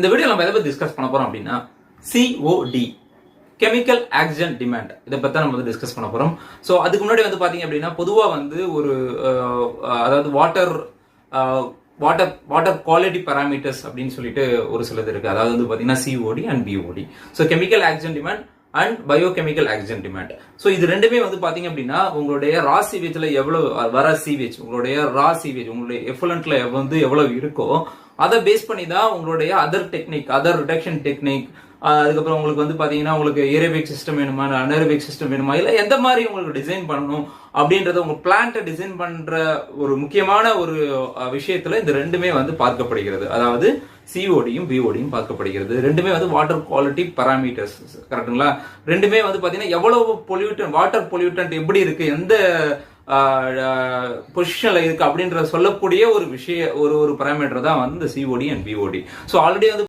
இந்த வீடியோ நம்ம எதை பத்தி டிஸ்கஸ் பண்ண போறோம் அப்படின்னா COD, கெமிக்கல் ஆக்சிஜன் டிமாண்ட். இதை பத்தி நம்ம டிஸ்கஸ் பண்ண போறோம். ஸோ அதுக்கு முன்னாடி பாத்தீங்க அப்படின்னா பொதுவா ஒரு அதாவது வாட்டர் குவாலிட்டி பாராமீட்டர்ஸ் அப்படின்னு சொல்லிட்டு ஒரு சிலது இருக்கு. அதாவது பாத்தீங்கன்னா COD and BOD. So chemical oxygen demand and biochemical oxygen demand. So இது ரெண்டுமே பாத்தீங்க அப்படின்னா உங்களுடைய ரா சீவேஜ்ல எவ்வளவு வர சீவேஜ், உங்களுடைய ரா சீவேஜ் உங்களுடைய எஃபுலண்ட்ல எவ்வளவு இருக்கோ அதை பேஸ் பண்ணி தான் உங்களுடைய அதர் ரிடக்ஷன் டெக்னிக், அதுக்கப்புறம் உங்களுக்கு பாத்தீங்கன்னா உங்களுக்கு ஏரோபிக் சிஸ்டம் வேணுமா, அனேரோபிக் சிஸ்டம் வேணுமா, இல்ல எந்த மாதிரி உங்களுக்கு டிசைன் பண்ணணும் அப்படின்றத உங்க பிளான்ட்டை டிசைன் பண்ற ஒரு முக்கியமான ஒரு விஷயத்துல இந்த ரெண்டுமே பார்க்கப்படுகிறது. அதாவது CODயும் BODயும் பார்க்கப்படுகிறது. ரெண்டுமே வாட்டர் குவாலிட்டி பாராமீட்டர்ஸ், கரெக்டுங்களா? ரெண்டுமே பாத்தீங்கன்னா எவ்வளவு பொல்யூட்டன், வாட்டர் பொல்யூட்டன் எப்படி இருக்கு, எந்த பொசிஷன்ல இருக்கு அப்படின்ற சொல்லக்கூடிய ஒரு விஷயம், ஒரு பாராமீட்டர் தான் இந்த COD and BOD. So already